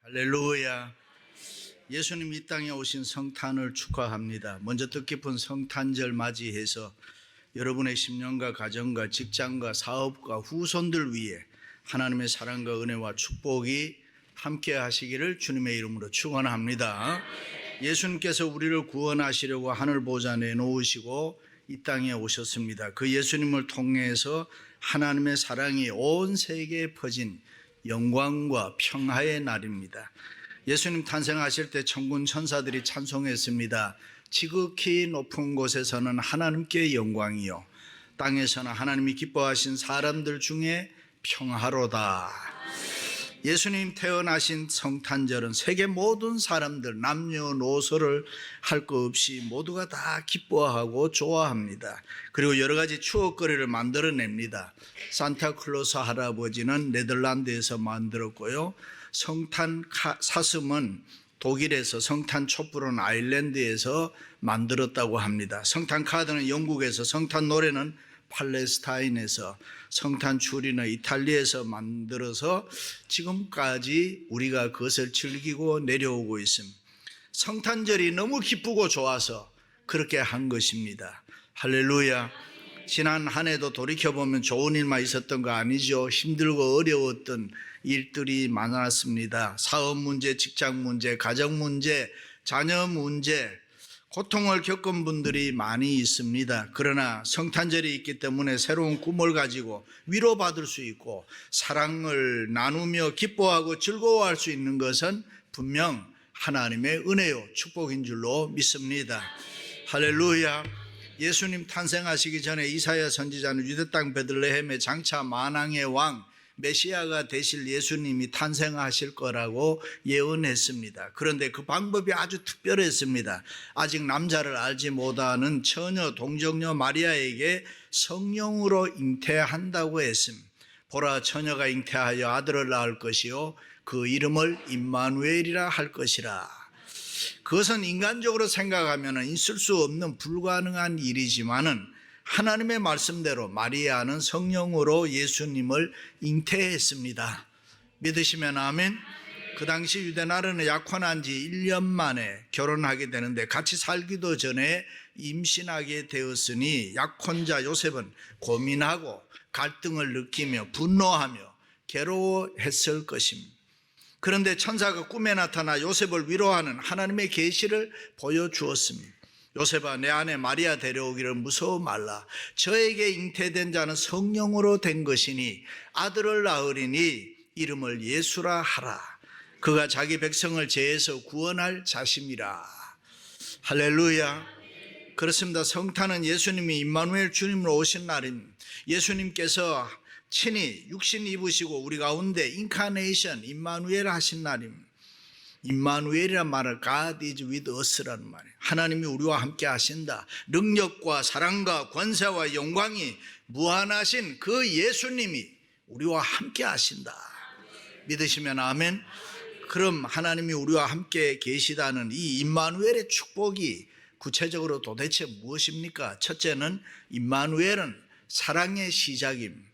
할렐루야. 예수님 이 땅에 오신 성탄을 축하합니다. 먼저 뜻깊은 성탄절 맞이해서 여러분의 심령과 가정과 직장과 사업과 후손들 위해 하나님의 사랑과 은혜와 축복이 함께 하시기를 주님의 이름으로 축원합니다. 예수님께서 우리를 구원하시려고 하늘 보좌 내놓으시고 이 땅에 오셨습니다. 그 예수님을 통해서 하나님의 사랑이 온 세계에 퍼진 영광과 평화의 날입니다. 예수님 탄생하실 때 천군 천사들이 찬송했습니다. 지극히 높은 곳에서는 하나님께 영광이요, 땅에서는 하나님이 기뻐하신 사람들 중에 평화로다. 예수님 태어나신 성탄절은 세계 모든 사람들 남녀노소를 할 것 없이 모두가 다 기뻐하고 좋아합니다. 그리고 여러 가지 추억거리를 만들어냅니다. 산타클로스 할아버지는 네덜란드에서 만들었고요, 성탄 사슴은 독일에서, 성탄 촛불은 아일랜드에서 만들었다고 합니다. 성탄 카드는 영국에서, 성탄 노래는 팔레스타인에서, 성탄 추리는 이탈리아에서 만들어서 지금까지 우리가 그것을 즐기고 내려오고 있습니다. 성탄절이 너무 기쁘고 좋아서 그렇게 한 것입니다. 할렐루야. 지난 한 해도 돌이켜보면 좋은 일만 있었던 거 아니죠. 힘들고 어려웠던 일들이 많았습니다. 사업 문제, 직장 문제, 가정 문제, 자녀 문제, 고통을 겪은 분들이 많이 있습니다. 그러나 성탄절이 있기 때문에 새로운 꿈을 가지고 위로받을 수 있고 사랑을 나누며 기뻐하고 즐거워할 수 있는 것은 분명 하나님의 은혜요, 축복인 줄로 믿습니다. 할렐루야. 예수님 탄생하시기 전에 이사야 선지자는 유대 땅 베들레헴의 장차 만왕의 왕 메시아가 되실 예수님이 탄생하실 거라고 예언했습니다. 그런데 그 방법이 아주 특별했습니다. 아직 남자를 알지 못하는 처녀 동정녀 마리아에게 성령으로 잉태한다고 했습니다. 보라, 처녀가 잉태하여 아들을 낳을 것이요 그 이름을 임마누엘이라 할 것이라. 그것은 인간적으로 생각하면 있을 수 없는 불가능한 일이지만은 하나님의 말씀대로 마리아는 성령으로 예수님을 잉태했습니다. 믿으시면 아멘. 그 당시 유대 나라는 약혼한 지 1년 만에 결혼하게 되는데 같이 살기도 전에 임신하게 되었으니 약혼자 요셉은 고민하고 갈등을 느끼며 분노하며 괴로워했을 것입니다. 그런데 천사가 꿈에 나타나 요셉을 위로하는 하나님의 계시를 보여주었습니다. 요셉아, 내 아내 마리아 데려오기를 무서워 말라. 저에게 잉태된 자는 성령으로 된 것이니 아들을 낳으리니 이름을 예수라 하라. 그가 자기 백성을 죄에서 구원할 자심이라. 할렐루야. 그렇습니다. 성탄은 예수님이 임마누엘 주님으로 오신 날입니다. 예수님께서 친히 육신 입으시고 우리 가운데 인카네이션, 임마누엘 하신 날입니다. 임마누엘이란 말은 God is with us라는 말이에요. 하나님이 우리와 함께 하신다. 능력과 사랑과 권세와 영광이 무한하신 그 예수님이 우리와 함께 하신다. 믿으시면 아멘. 그럼 하나님이 우리와 함께 계시다는 이 임마누엘의 축복이 구체적으로 도대체 무엇입니까? 첫째는 임마누엘은 사랑의 시작입니다.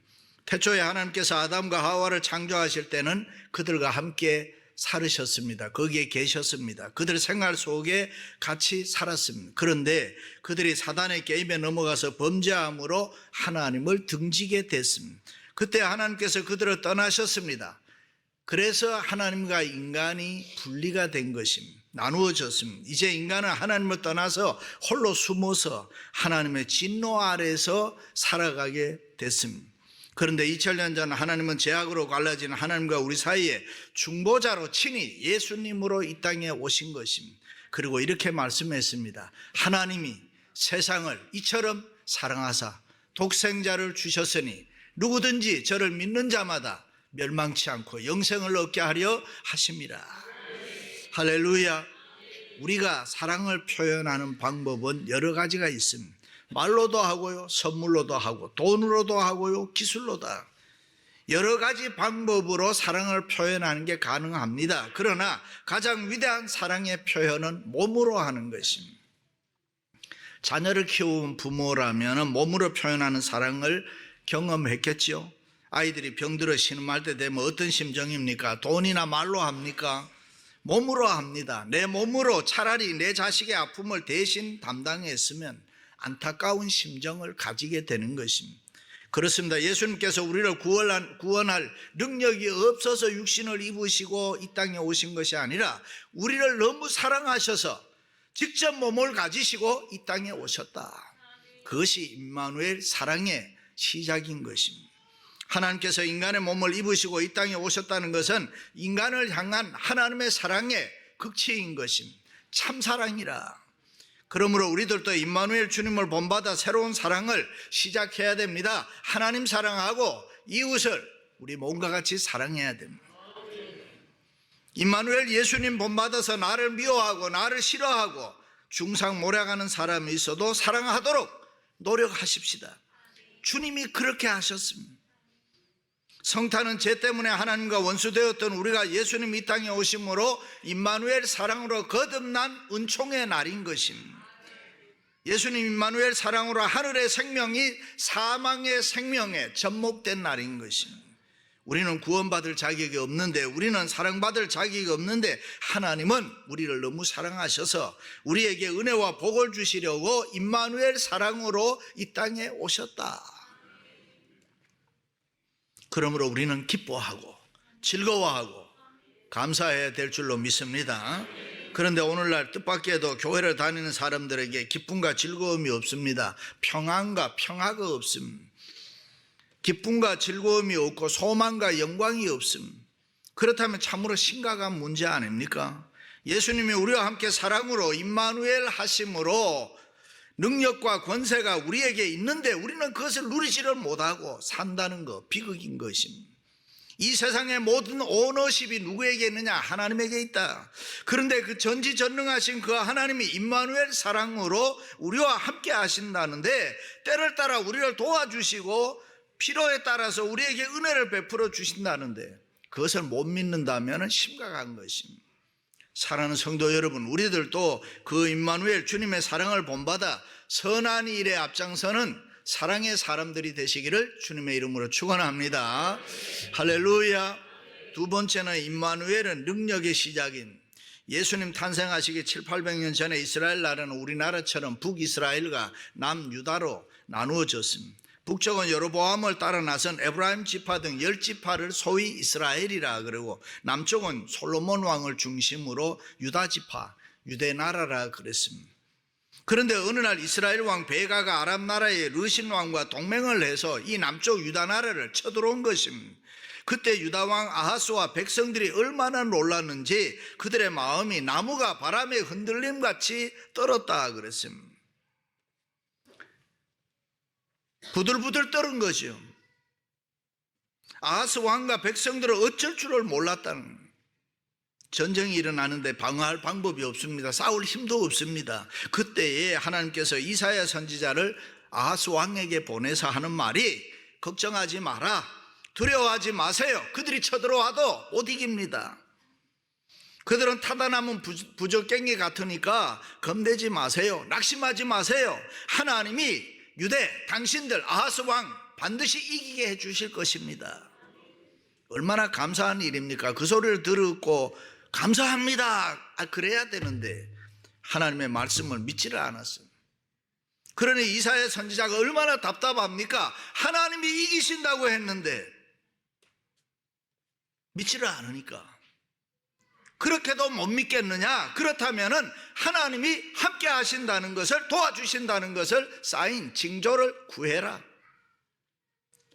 태초에 하나님께서 아담과 하와를 창조하실 때는 그들과 함께 살으셨습니다. 거기에 계셨습니다. 그들의 생활 속에 같이 살았습니다. 그런데 그들이 사단의 게임에 넘어가서 범죄함으로 하나님을 등지게 됐습니다. 그때 하나님께서 그들을 떠나셨습니다. 그래서 하나님과 인간이 분리가 된 것입니다. 나누어졌습니다. 이제 인간은 하나님을 떠나서 홀로 숨어서 하나님의 진노 아래서 살아가게 됐습니다. 그런데 2000년 전 하나님은 죄악으로 갈라진 하나님과 우리 사이에 중보자로 친히 예수님으로 이 땅에 오신 것입니다. 그리고 이렇게 말씀했습니다. 하나님이 세상을 이처럼 사랑하사 독생자를 주셨으니 누구든지 저를 믿는 자마다 멸망치 않고 영생을 얻게 하려 하심이라. 할렐루야. 우리가 사랑을 표현하는 방법은 여러 가지가 있습니다. 말로도 하고요, 선물로도 하고, 돈으로도 하고요, 기술로도 하고. 여러 가지 방법으로 사랑을 표현하는 게 가능합니다. 그러나 가장 위대한 사랑의 표현은 몸으로 하는 것입니다. 자녀를 키운 부모라면 몸으로 표현하는 사랑을 경험했겠죠. 아이들이 병들어 신음할 때 되면 어떤 심정입니까? 돈이나 말로 합니까? 몸으로 합니다. 내 몸으로 차라리 내 자식의 아픔을 대신 담당했으면 안타까운 심정을 가지게 되는 것입니다. 그렇습니다. 예수님께서 우리를 구원할 능력이 없어서 육신을 입으시고 이 땅에 오신 것이 아니라 우리를 너무 사랑하셔서 직접 몸을 가지시고 이 땅에 오셨다. 그것이 임마누엘 사랑의 시작인 것입니다. 하나님께서 인간의 몸을 입으시고 이 땅에 오셨다는 것은 인간을 향한 하나님의 사랑의 극치인 것입니다. 참사랑이라. 그러므로 우리들도 임마누엘 주님을 본받아 새로운 사랑을 시작해야 됩니다. 하나님 사랑하고 이웃을 우리 몸과 같이 사랑해야 됩니다. 임마누엘 예수님 본받아서 나를 미워하고 나를 싫어하고 중상 몰아가는 사람이 있어도 사랑하도록 노력하십시다. 주님이 그렇게 하셨습니다. 성탄은 죄 때문에 하나님과 원수되었던 우리가 예수님 이 땅에 오심으로 임마누엘 사랑으로 거듭난 은총의 날인 것입니다. 예수님 임마누엘 사랑으로 하늘의 생명이 사망의 생명에 접목된 날인 것입니다. 우리는 구원받을 자격이 없는데, 우리는 사랑받을 자격이 없는데 하나님은 우리를 너무 사랑하셔서 우리에게 은혜와 복을 주시려고 임마누엘 사랑으로 이 땅에 오셨다. 그러므로 우리는 기뻐하고 즐거워하고 감사해야 될 줄로 믿습니다. 그런데 오늘날 뜻밖에도 교회를 다니는 사람들에게 기쁨과 즐거움이 없습니다. 평안과 평화가 없습니다. 기쁨과 즐거움이 없고 소망과 영광이 없습니다. 그렇다면 참으로 심각한 문제 아닙니까? 예수님이 우리와 함께 사랑으로 임마누엘 하심으로 능력과 권세가 우리에게 있는데 우리는 그것을 누리지를 못하고 산다는 것, 비극인 것입니다. 이 세상의 모든 오너십이 누구에게 있느냐? 하나님에게 있다. 그런데 그 전지전능하신 그 하나님이 임마누엘 사랑으로 우리와 함께 하신다는데 때를 따라 우리를 도와주시고 필요에 따라서 우리에게 은혜를 베풀어 주신다는데 그것을 못 믿는다면 심각한 것입니다. 사랑하는 성도 여러분, 우리들도 그 임마누엘 주님의 사랑을 본받아 선한 일에 앞장서는 사랑의 사람들이 되시기를 주님의 이름으로 축원합니다. 할렐루야. 두 번째는 임마누엘은 능력의 시작인, 예수님 탄생하시기 700~800년 전에 이스라엘 나라는 우리나라처럼 북이스라엘과 남유다로 나누어졌습니다. 북쪽은 여로보암을 따라 나선 에브라임 지파 등 10지파를 소위 이스라엘이라 그러고, 남쪽은 솔로몬 왕을 중심으로 유다 지파, 유대 나라라 그랬습니다. 그런데 어느 날 이스라엘 왕 베가가 아람 나라의 르신 왕과 동맹을 해서 이 남쪽 유다 나라를 쳐들어온 것입니다. 그때 유다 왕 아하스와 백성들이 얼마나 놀랐는지 그들의 마음이 나무가 바람에 흔들림같이 떨었다 그랬습니다. 부들부들 떨은 거죠. 아하스 왕과 백성들은 어쩔 줄을 몰랐다는, 전쟁이 일어나는데 방어할 방법이 없습니다. 싸울 힘도 없습니다. 그때에 하나님께서 이사야 선지자를 아하스 왕에게 보내서 하는 말이, 걱정하지 마라, 두려워하지 마세요. 그들이 쳐들어와도 못 이깁니다. 그들은 타다 남은 부적갱이 같으니까 겁내지 마세요. 낙심하지 마세요. 하나님이 유대, 당신들 아하스 왕 반드시 이기게 해 주실 것입니다. 얼마나 감사한 일입니까? 그 소리를 듣고 감사합니다, 그래야 되는데 하나님의 말씀을 믿지를 않았어요. 그러니 이사야 선지자가 얼마나 답답합니까? 하나님이 이기신다고 했는데 믿지를 않으니까. 그렇게도 못 믿겠느냐? 그렇다면 하나님이 함께 하신다는 것을, 도와주신다는 것을 사인, 징조를 구해라,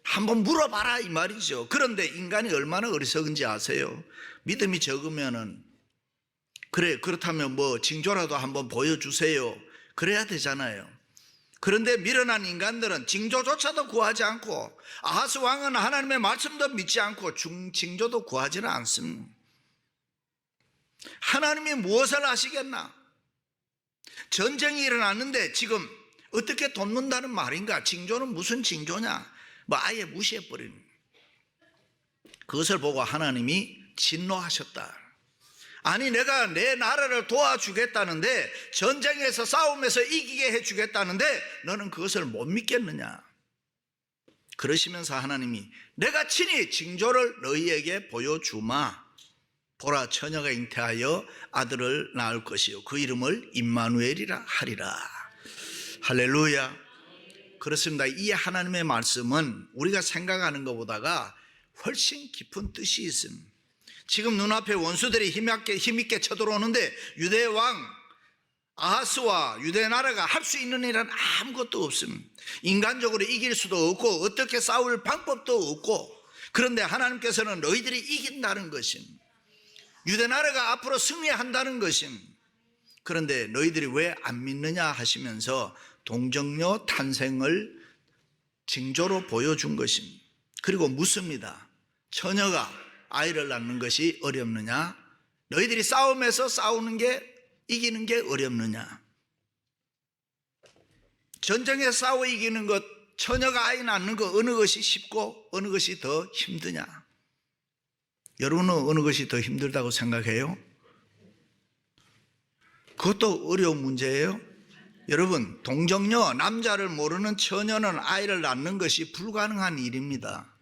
한번 물어봐라 이 말이죠. 그런데 인간이 얼마나 어리석은지 아세요? 믿음이 적으면은 그래, 그렇다면 뭐 징조라도 한번 보여주세요, 그래야 되잖아요. 그런데 미련한 인간들은 징조조차도 구하지 않고, 아하스 왕은 하나님의 말씀도 믿지 않고 징조도 구하지는 않습니다. 하나님이 무엇을 하시겠나? 전쟁이 일어났는데 지금 어떻게 돕는다는 말인가? 징조는 무슨 징조냐? 뭐 아예 무시해버리는, 그것을 보고 하나님이 진노하셨다. 아니, 내가 내 나라를 도와주겠다는데, 전쟁에서 싸움에서 이기게 해주겠다는데 너는 그것을 못 믿겠느냐? 그러시면서 하나님이 내가 친히 징조를 너희에게 보여주마, 보라, 처녀가 잉태하여 아들을 낳을 것이요 그 이름을 임마누엘이라 하리라. 할렐루야. 그렇습니다. 이 하나님의 말씀은 우리가 생각하는 것보다가 훨씬 깊은 뜻이 있습니다. 지금 눈앞에 원수들이 힘있게 쳐들어오는데 유대 왕 아하스와 유대 나라가 할 수 있는 일은 아무것도 없습니다. 인간적으로 이길 수도 없고 어떻게 싸울 방법도 없고, 그런데 하나님께서는 너희들이 이긴다는 것입니다. 유대 나라가 앞으로 승리한다는 것입니다. 그런데 너희들이 왜 안 믿느냐 하시면서 동정녀 탄생을 징조로 보여준 것입니다. 그리고 묻습니다. 처녀가 아이를 낳는 것이 어렵느냐? 너희들이 싸움에서 싸우는 게 이기는 게 어렵느냐? 전쟁에 싸워 이기는 것, 처녀가 아이 낳는 것, 어느 것이 쉽고 어느 것이 더 힘드냐? 여러분은 어느 것이 더 힘들다고 생각해요? 그것도 어려운 문제예요. 여러분, 동정녀, 남자를 모르는 처녀는 아이를 낳는 것이 불가능한 일입니다.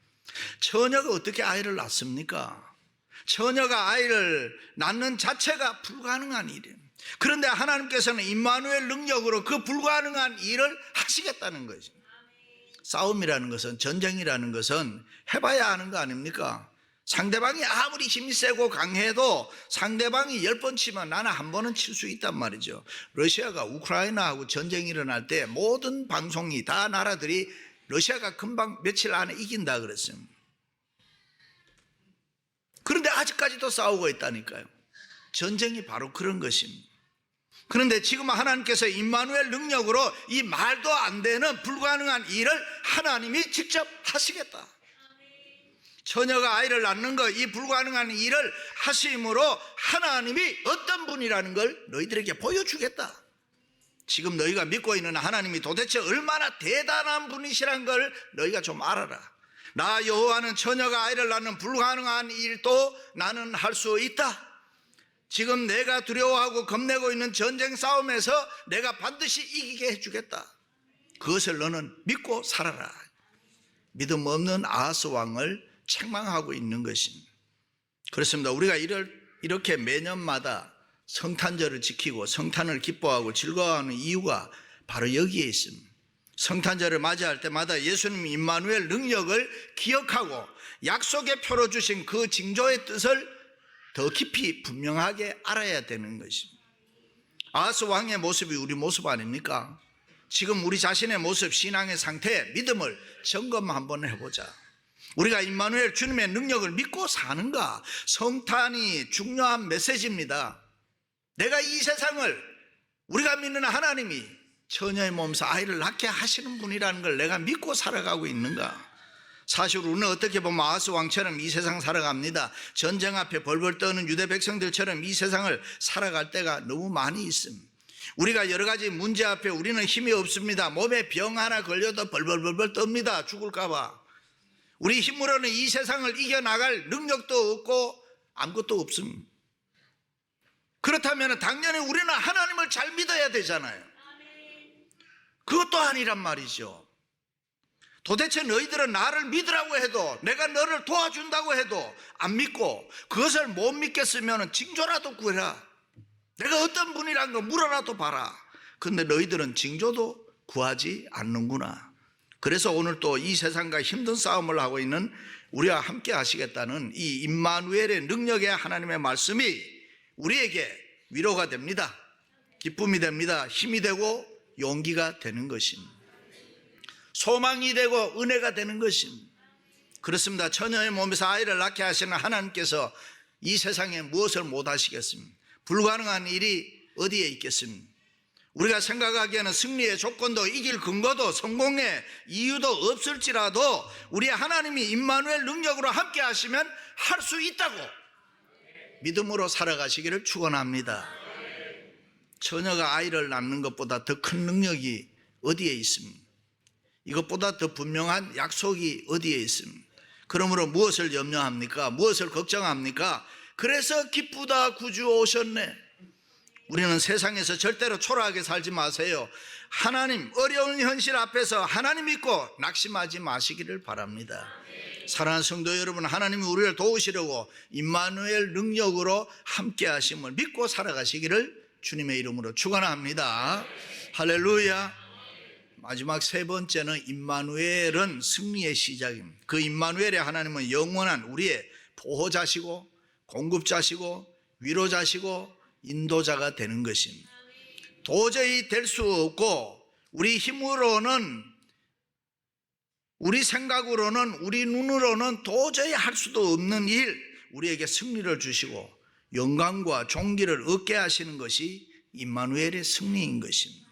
처녀가 어떻게 아이를 낳습니까? 처녀가 아이를 낳는 자체가 불가능한 일이에요. 그런데 하나님께서는 임마누엘 능력으로 그 불가능한 일을 하시겠다는 거죠. 싸움이라는 것은, 전쟁이라는 것은 해봐야 하는 거 아닙니까? 상대방이 아무리 힘이 세고 강해도 상대방이 10번 치면 나는 한 번은 칠 수 있단 말이죠. 러시아가 우크라이나하고 전쟁이 일어날 때 모든 방송이 다 나라들이 러시아가 금방 며칠 안에 이긴다 그랬습니다. 그런데 아직까지도 싸우고 있다니까요. 전쟁이 바로 그런 것입니다. 그런데 지금 하나님께서 임마누엘 능력으로 이 말도 안 되는 불가능한 일을 하나님이 직접 하시겠다. 처녀가 아이를 낳는 것, 이 불가능한 일을 하심으로 하나님이 어떤 분이라는 걸 너희들에게 보여주겠다. 지금 너희가 믿고 있는 하나님이 도대체 얼마나 대단한 분이시란 걸 너희가 좀 알아라. 나 여호와는 처녀가 아이를 낳는 불가능한 일도 나는 할 수 있다. 지금 내가 두려워하고 겁내고 있는 전쟁 싸움에서 내가 반드시 이기게 해주겠다. 그것을 너는 믿고 살아라. 믿음 없는 아하스 왕을 책망하고 있는 것입니다. 그렇습니다. 우리가 이렇게 매년마다 성탄절을 지키고 성탄을 기뻐하고 즐거워하는 이유가 바로 여기에 있습니다. 성탄절을 맞이할 때마다 예수님이 임마누엘 능력을 기억하고 약속의 표로 주신 그 징조의 뜻을 더 깊이 분명하게 알아야 되는 것입니다. 아하스 왕의 모습이 우리 모습 아닙니까? 지금 우리 자신의 모습, 신앙의 상태, 믿음을 점검 한번 해보자. 우리가 임마누엘 주님의 능력을 믿고 사는가? 성탄이 중요한 메시지입니다. 내가 이 세상을, 우리가 믿는 하나님이 처녀의 몸에서 아이를 낳게 하시는 분이라는 걸 내가 믿고 살아가고 있는가? 사실 우리는 어떻게 보면 아하스 왕처럼 이 세상 살아갑니다. 전쟁 앞에 벌벌 떠는 유대 백성들처럼 이 세상을 살아갈 때가 너무 많이 있습니다. 우리가 여러 가지 문제 앞에 우리는 힘이 없습니다. 몸에 병 하나 걸려도 벌벌벌벌 떱니다. 죽을까 봐. 우리 힘으로는 이 세상을 이겨나갈 능력도 없고 아무것도 없습니다. 그렇다면 당연히 우리는 하나님을 잘 믿어야 되잖아요. 그것도 아니란 말이죠. 도대체 너희들은 나를 믿으라고 해도, 내가 너를 도와준다고 해도 안 믿고, 그것을 못 믿겠으면 징조라도 구해라. 내가 어떤 분이란 거 물어라도 봐라. 근데 너희들은 징조도 구하지 않는구나. 그래서 오늘 또 이 세상과 힘든 싸움을 하고 있는 우리와 함께 하시겠다는 이 임마누엘의 능력의 하나님의 말씀이 우리에게 위로가 됩니다. 기쁨이 됩니다. 힘이 되고 용기가 되는 것입니다. 소망이 되고 은혜가 되는 것입니다. 그렇습니다. 처녀의 몸에서 아이를 낳게 하시는 하나님께서 이 세상에 무엇을 못 하시겠습니까? 불가능한 일이 어디에 있겠습니까? 우리가 생각하기에는 승리의 조건도 이길 근거도 성공의 이유도 없을지라도 우리 하나님이 임마누엘 능력으로 함께 하시면 할 수 있다고 믿음으로 살아가시기를 축원합니다. 처녀가 아이를 낳는 것보다 더 큰 능력이 어디에 있습니까? 이것보다 더 분명한 약속이 어디에 있습니까? 그러므로 무엇을 염려합니까? 무엇을 걱정합니까? 그래서 기쁘다 구주 오셨네. 우리는 세상에서 절대로 초라하게 살지 마세요. 하나님, 어려운 현실 앞에서 하나님 믿고 낙심하지 마시기를 바랍니다. 사랑하는 성도 여러분, 하나님이 우리를 도우시려고 임마누엘 능력으로 함께 하심을 믿고 살아가시기를 주님의 이름으로 축원합니다. 할렐루야. 마지막 세 번째는 임마누엘은 승리의 시작입니다. 그 임마누엘의 하나님은 영원한 우리의 보호자시고 공급자시고 위로자시고 인도자가 되는 것입니다. 도저히 될 수 없고 우리 힘으로는, 우리 생각으로는, 우리 눈으로는 도저히 할 수도 없는 일, 우리에게 승리를 주시고 영광과 존귀를 얻게 하시는 것이 임마누엘의 승리인 것입니다.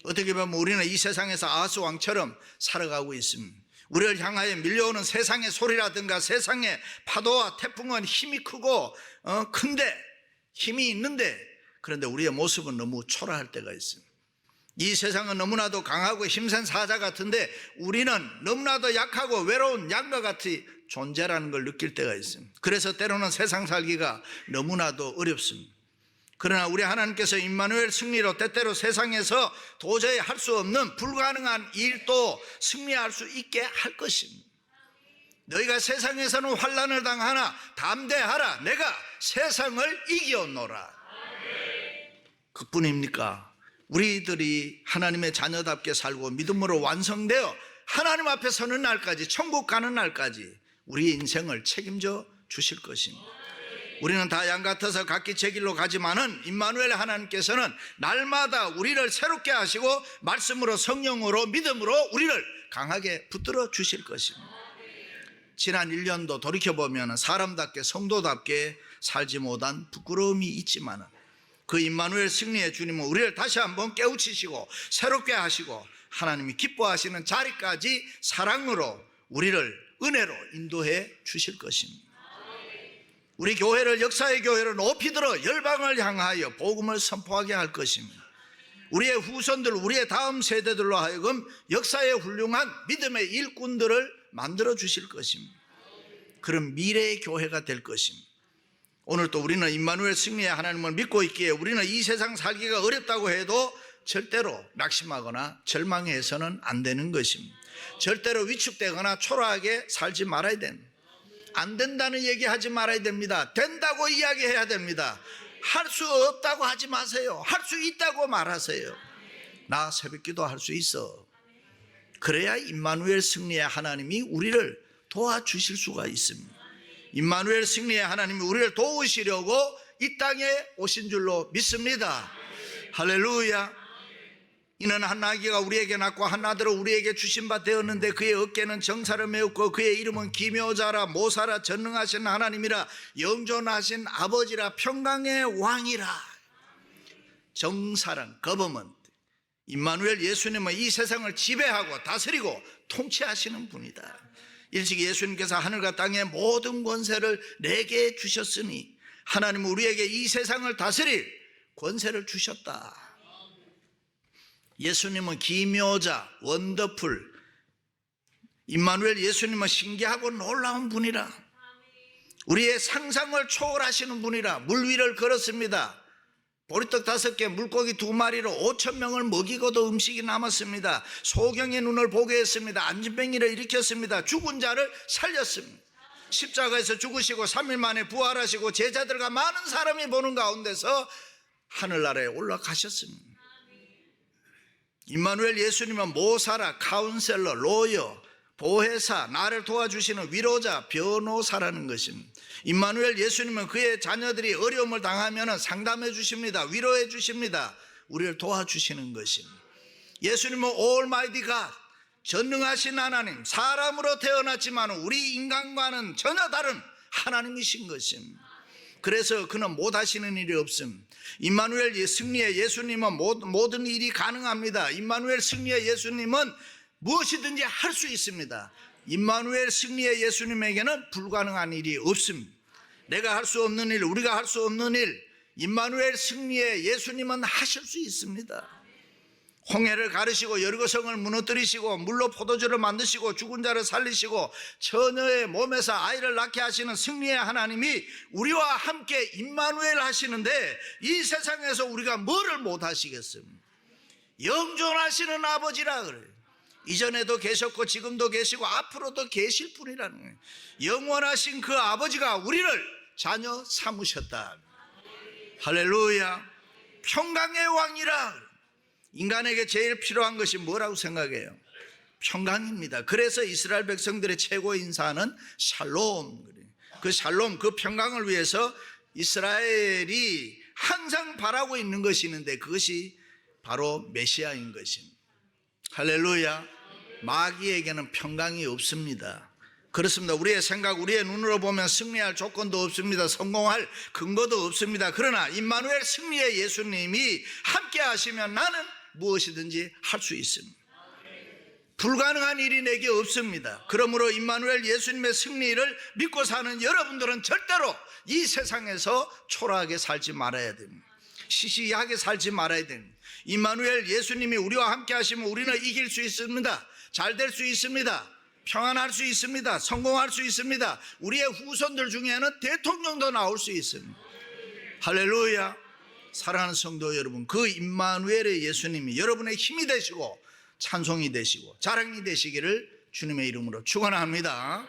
어떻게 보면 우리는 이 세상에서 아하스 왕처럼 살아가고 있습니다. 우리를 향하여 밀려오는 세상의 소리라든가 세상의 파도와 태풍은 힘이 크고 큰데, 힘이 있는데, 그런데 우리의 모습은 너무 초라할 때가 있습니다. 이 세상은 너무나도 강하고 힘센 사자 같은데 우리는 너무나도 약하고 외로운 양과 같이 존재라는 걸 느낄 때가 있습니다. 그래서 때로는 세상 살기가 너무나도 어렵습니다. 그러나 우리 하나님께서 임마누엘 승리로 때때로 세상에서 도저히 할 수 없는 불가능한 일도 승리할 수 있게 할 것입니다. 너희가 세상에서는 환난을 당하나 담대하라, 내가 세상을 이겨노라. 그뿐입니까? 우리들이 하나님의 자녀답게 살고 믿음으로 완성되어 하나님 앞에 서는 날까지, 천국 가는 날까지 우리의 인생을 책임져 주실 것입니다. 우리는 다 양 같아서 각기 제 길로 가지만은 임마누엘 하나님께서는 날마다 우리를 새롭게 하시고 말씀으로, 성령으로, 믿음으로 우리를 강하게 붙들어 주실 것입니다. 지난 1년도 돌이켜보면 사람답게 성도답게 살지 못한 부끄러움이 있지만은 그 임마누엘 승리의 주님은 우리를 다시 한번 깨우치시고 새롭게 하시고 하나님이 기뻐하시는 자리까지 사랑으로 우리를 은혜로 인도해 주실 것입니다. 우리 교회를, 역사의 교회를 높이 들어 열방을 향하여 복음을 선포하게 할 것입니다. 우리의 후손들, 우리의 다음 세대들로 하여금 역사의 훌륭한 믿음의 일꾼들을 만들어 주실 것입니다. 그런 미래의 교회가 될 것입니다. 오늘 또 우리는 임마누엘 승리의 하나님을 믿고 있기에 우리는 이 세상 살기가 어렵다고 해도 절대로 낙심하거나 절망해서는 안 되는 것입니다. 절대로 위축되거나 초라하게 살지 말아야 됩니다. 안 된다는 얘기하지 말아야 됩니다. 된다고 이야기해야 됩니다. 할 수 없다고 하지 마세요. 할 수 있다고 말하세요. 나 새벽기도 할 수 있어. 그래야 임마누엘 승리의 하나님이 우리를 도와주실 수가 있습니다. 임마누엘 승리의 하나님이 우리를 도우시려고 이 땅에 오신 줄로 믿습니다. 할렐루야. 이는 한 아기가 우리에게 낳고 한 아들을 우리에게 주신 바 되었는데 그의 어깨는 정사를 메웠고 그의 이름은 기묘자라, 모사라, 전능하신 하나님이라, 영존하신 아버지라, 평강의 왕이라. 정사랑, 거버먼트, 임마누엘 예수님은 이 세상을 지배하고 다스리고 통치하시는 분이다. 일찍이 예수님께서 하늘과 땅의 모든 권세를 내게 주셨으니 하나님은 우리에게 이 세상을 다스릴 권세를 주셨다. 예수님은 기묘자, 원더풀, 임마누엘 예수님은 신기하고 놀라운 분이라, 우리의 상상을 초월하시는 분이라. 물 위를 걸었습니다. 보리떡 5개, 물고기 2마리로 5,000명을 먹이고도 음식이 남았습니다. 소경의 눈을 보게 했습니다. 안진뱅이를 일으켰습니다. 죽은 자를 살렸습니다. 십자가에서 죽으시고 3일 만에 부활하시고 제자들과 많은 사람이 보는 가운데서 하늘나라에 올라가셨습니다. 임마누엘 예수님은 모사라, 카운셀러, 로여, 보혜사, 나를 도와주시는 위로자, 변호사라는 것입니다. 임마누엘 예수님은 그의 자녀들이 어려움을 당하면 상담해 주십니다. 위로해 주십니다. 우리를 도와주시는 것입니다. 예수님은 Almighty God, 전능하신 하나님, 사람으로 태어났지만 우리 인간과는 전혀 다른 하나님이신 것입니다. 그래서 그는 못하시는 일이 없음. 임마누엘 승리의 예수님은 모든 일이 가능합니다. 임마누엘 승리의 예수님은 무엇이든지 할 수 있습니다. 임마누엘 승리의 예수님에게는 불가능한 일이 없습니다. 내가 할 수 없는 일, 우리가 할 수 없는 일, 임마누엘 승리의 예수님은 하실 수 있습니다. 홍해를 가르시고 여리고성을 무너뜨리시고 물로 포도주를 만드시고 죽은 자를 살리시고 처녀의 몸에서 아이를 낳게 하시는 승리의 하나님이 우리와 함께 임마누엘 하시는데 이 세상에서 우리가 뭐를 못 하시겠습니까? 영존하시는 아버지라 그래요. 이전에도 계셨고 지금도 계시고 앞으로도 계실 분이라는 거예요. 영원하신 그 아버지가 우리를 자녀 삼으셨다. 할렐루야. 평강의 왕이라. 인간에게 제일 필요한 것이 뭐라고 생각해요? 평강입니다. 그래서 이스라엘 백성들의 최고 인사는 샬롬. 그 샬롬, 그 평강을 위해서 이스라엘이 항상 바라고 있는 것이 있는데 그것이 바로 메시아인 것입니다. 할렐루야. 마귀에게는 평강이 없습니다. 그렇습니다. 우리의 생각, 우리의 눈으로 보면 승리할 조건도 없습니다. 성공할 근거도 없습니다. 그러나 임마누엘 승리의 예수님이 함께 하시면 나는 무엇이든지 할 수 있습니다. 불가능한 일이 내게 없습니다. 그러므로 임마누엘 예수님의 승리를 믿고 사는 여러분들은 절대로 이 세상에서 초라하게 살지 말아야 됩니다. 시시하게 살지 말아야 됩니다. 임마누엘 예수님이 우리와 함께 하시면 우리는 이길 수 있습니다. 잘 될 수 있습니다. 평안할 수 있습니다. 성공할 수 있습니다. 우리의 후손들 중에는 대통령도 나올 수 있습니다. 할렐루야. 사랑하는 성도 여러분, 그 임마누엘의 예수님이 여러분의 힘이 되시고 찬송이 되시고 자랑이 되시기를 주님의 이름으로 축원합니다.